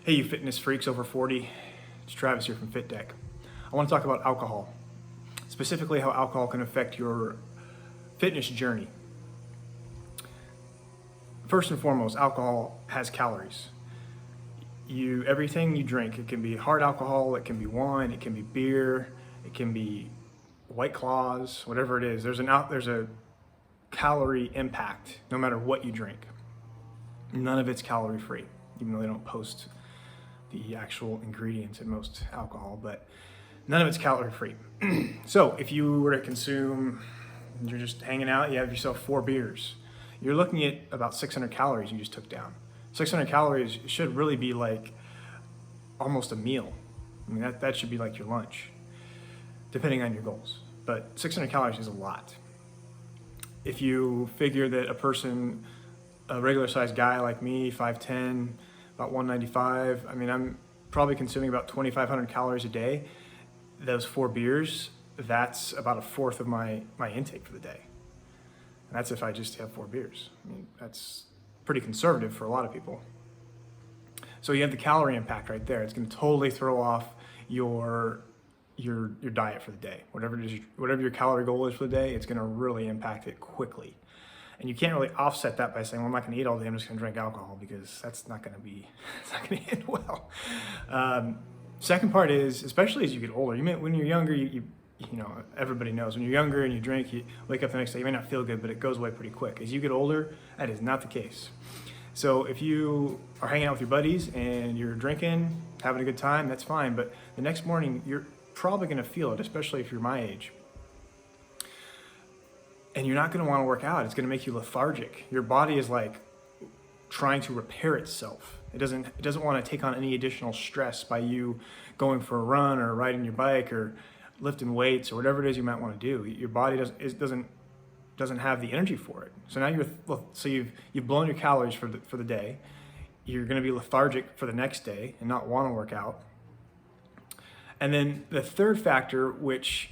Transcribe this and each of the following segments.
Hey, you fitness freaks over 40. It's Travis here from FitDeck. I want to talk about alcohol, specifically how alcohol can affect your fitness journey. First and foremost, alcohol has calories. Everything you drink, it can be hard alcohol, it can be wine, it can be beer, it can be White Claws, whatever it is. There's a calorie impact no matter what you drink. None of it's calorie free, even though they don't post the actual ingredients in most alcohol, but none of it's calorie free. So if you were to consume, you're just hanging out, you have yourself 4 beers, you're looking at about 600 calories you just took down. 600 calories should really be like almost a meal. I mean, that should be like your lunch, depending on your goals. But 600 calories is a lot. If you figure that a regular sized guy like me, 5'10", about 195, I mean, I'm probably consuming about 2,500 calories a day. Those 4 beers, that's about a fourth of my intake for the day. And that's if I just have 4 beers. I mean, that's pretty conservative for a lot of people. So you have the calorie impact right there. It's going to totally throw off your diet for the day. Whatever your calorie goal is for the day, it's going to really impact it quickly. And you can't really offset that by saying, well, I'm not going to eat all day, I'm just going to drink alcohol, because that's not going to end well. Second part is, especially as you get older, when you're younger, you know, everybody knows when you're younger and you drink, you wake up the next day, you may not feel good, but it goes away pretty quick. As you get older, that is not the case. So if you are hanging out with your buddies and you're drinking, having a good time, that's fine. But the next morning, you're probably going to feel it, especially if you're my age. And you're not going to want to work out. It's going to make you lethargic. Your body is like trying to repair itself. It doesn't want to take on any additional stress by you going for a run or riding your bike or lifting weights or whatever it is you might want to do. Your body doesn't have the energy for it. So now you've blown your calories for the day. You're going to be lethargic for the next day and not want to work out. And then the third factor, which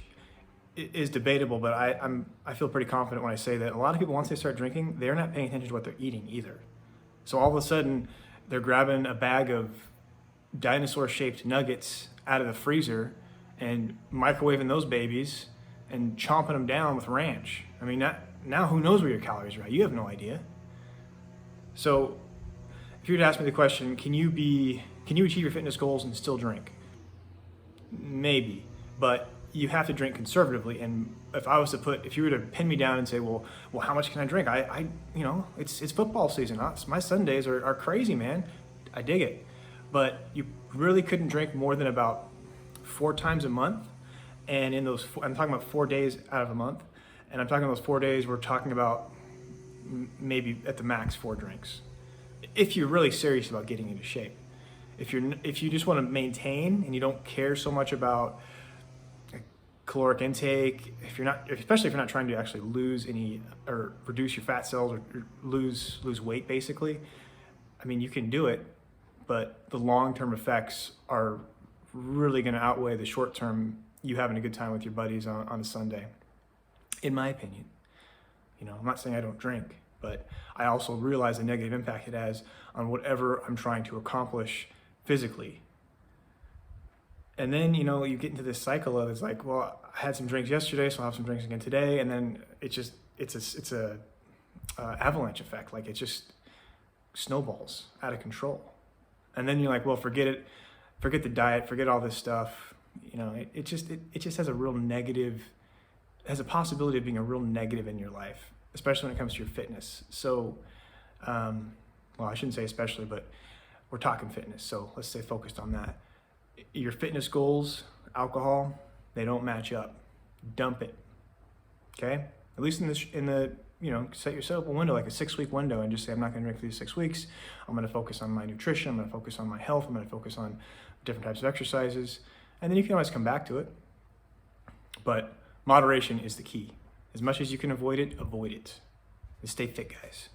is debatable, but I feel pretty confident when I say that a lot of people, once they start drinking, they're not paying attention to what they're eating either. So all of a sudden, they're grabbing a bag of dinosaur-shaped nuggets out of the freezer and microwaving those babies and chomping them down with ranch. I mean, now who knows where your calories are at? You have no idea. So if you were to ask me the question, can you achieve your fitness goals and still drink? Maybe, but you have to drink conservatively. And if you were to pin me down and say, well, how much can I drink? It's football season. My Sundays are crazy, man. I dig it. But you really couldn't drink more than about 4 times a month. And I'm talking about 4 days out of a month. And I'm talking about those 4 days, we're talking about maybe at the max 4 drinks. If you're really serious about getting into shape. If you just want to maintain and you don't care so much about caloric intake, especially if you're not trying to actually lose any or reduce your fat cells or lose weight, basically, I mean, you can do it, but the long-term effects are really going to outweigh the short-term you having a good time with your buddies on a Sunday, in my opinion. You know, I'm not saying I don't drink, but I also realize the negative impact it has on whatever I'm trying to accomplish physically. And then, you get into this cycle of, it's like, well, I had some drinks yesterday, so I'll have some drinks again today. And then it's a avalanche effect. Like, it just snowballs out of control. And then you're like, well, forget it. Forget the diet, forget all this stuff. It just has has a possibility of being a real negative in your life, especially when it comes to your fitness. So, well, I shouldn't say especially, but we're talking fitness. So let's stay focused on that. Your fitness goals, alcohol, they don't match up. Dump it. Okay? At least set yourself a window, like a 6-week window, and just say, I'm not going to drink for these 6 weeks. I'm going to focus on my nutrition. I'm going to focus on my health. I'm going to focus on different types of exercises. And then you can always come back to it. But moderation is the key. As much as you can avoid it, avoid it. And stay fit, guys.